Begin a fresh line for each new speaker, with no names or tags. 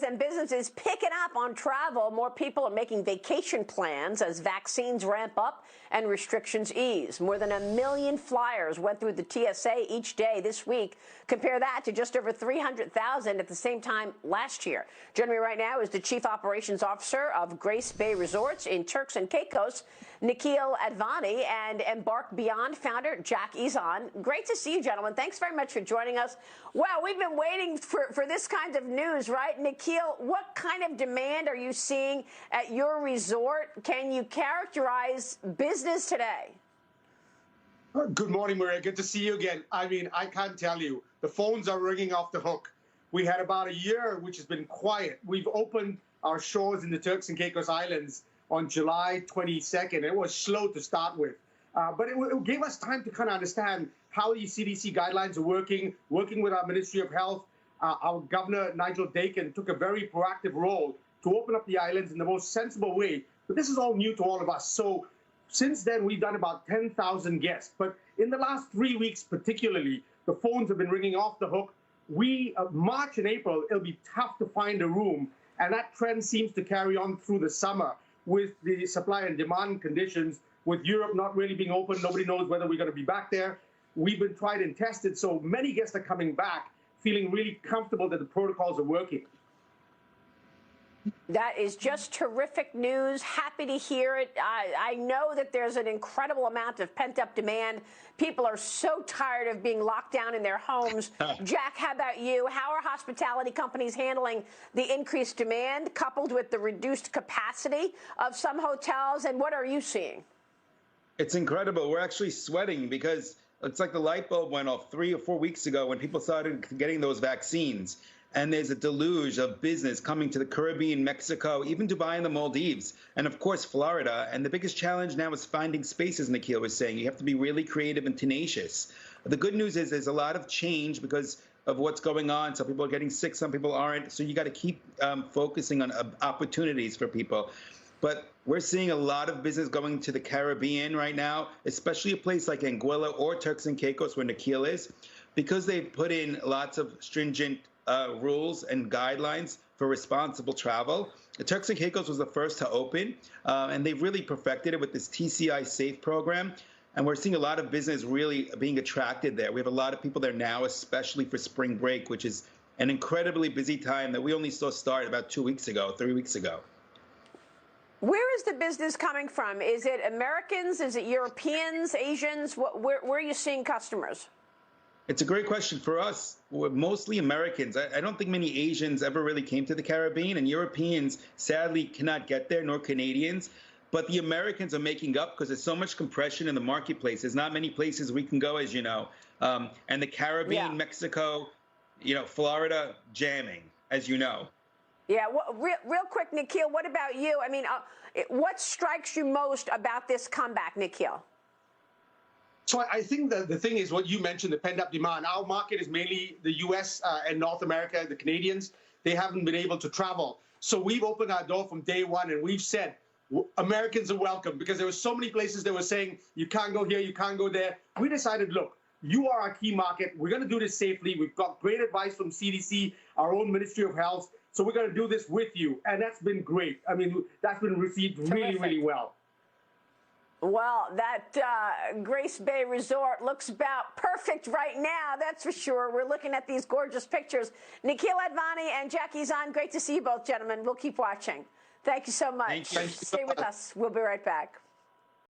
And businesses picking up on travel. More people are making vacation plans as vaccines ramp up and restrictions ease. More than 1 million flyers went through the TSA each day this week. Compare that to just over 300,000 at the same time last year. Joining me right now is the Chief Operations Officer of Grace Bay Resorts in Turks and Caicos, Nikhil Advani, and Embark Beyond founder Jack Ezon. Great to see you, gentlemen. Thanks very much for joining us. Well, we've been waiting for this kind of news, right? Nikhil, what kind of demand are you seeing at your resort? Can you characterize business today?
Good morning, Maria. Good to see you again. I mean, I can't tell you. The phones are ringing off the hook. We had about a year which has been quiet. We've opened our shores in the Turks and Caicos Islands on July 22nd. It was slow to start with, but it gave us time to kind of understand how the CDC guidelines are working with our Ministry of Health. Our Governor, Nigel Dakin, took a very proactive role to open up the islands in the most sensible way. But this is all new to all of us. So since then, we've done about 10,000 guests. But in the last 3 weeks particularly, the phones have been ringing off the hook. March and April, it'll be tough to find a room. And that trend seems to carry on through the summer with the supply and demand conditions, with Europe not really being open. Nobody knows whether we're going to be back there. We've been tried and tested, so many guests are coming back feeling really comfortable that the protocols are working.
That is just terrific news. Happy to hear it. I know that there's an incredible amount of pent-up demand. People are so tired of being locked down in their homes. Jack, how about you? How are hospitality companies handling the increased demand coupled with the reduced capacity of some hotels, and what are you seeing?
It's incredible. We're actually sweating because it's like the light bulb went off 3 or 4 weeks ago when people started getting those vaccines. And there's a deluge of business coming to the Caribbean, Mexico, even Dubai and the Maldives, and of course, Florida. And the biggest challenge now is finding spaces, Nikhil was saying. You have to be really creative and tenacious. The good news is there's a lot of change because of what's going on. Some people are getting sick, some people aren't. So you got to keep focusing on opportunities for people. But we're seeing a lot of business going to the Caribbean right now, especially a place like Anguilla or Turks and Caicos where Nikhil is, because they've put in lots of stringent rules and guidelines for responsible travel. The Turks and Caicos was the first to open, and they've really perfected it with this TCI Safe program. And we're seeing a lot of business really being attracted there. We have a lot of people there now, especially for spring break, which is an incredibly busy time that we only saw start about 2 weeks ago, 3 weeks ago.
Where is the business coming from? Is it Americans? Is it Europeans, Asians? Where are you seeing customers?
It's a great question. For us, we're mostly Americans. I don't think many Asians ever really came to the Caribbean, and Europeans sadly cannot get there, nor Canadians. But the Americans are making up because there's so much compression in the marketplace. There's not many places we can go, as you know. And the Caribbean, Mexico, Florida, jamming, as you know.
Yeah, well, real quick, Nikhil, what about you? I mean, what strikes you most about this comeback, Nikhil?
So I think the thing is what you mentioned, the pent-up demand. Our market is mainly the U.S. And North America, the Canadians. They haven't been able to travel. So we've opened our door from day one, and we've said Americans are welcome, because there were so many places that were saying, you can't go here, you can't go there. We decided, look, you are our key market. We're going to do this safely. We've got great advice from CDC, our own Ministry of Health. So we're going to do this with you. And that's been great. I mean, that's been received really, really well.
Well, that Grace Bay Resort looks about perfect right now, that's for sure. We're looking at these gorgeous pictures. Nikhil Advani and Jack Ezon, great to see you both, gentlemen. We'll keep watching. Thank you so much.
Thank you.
Stay with us. We'll be right back.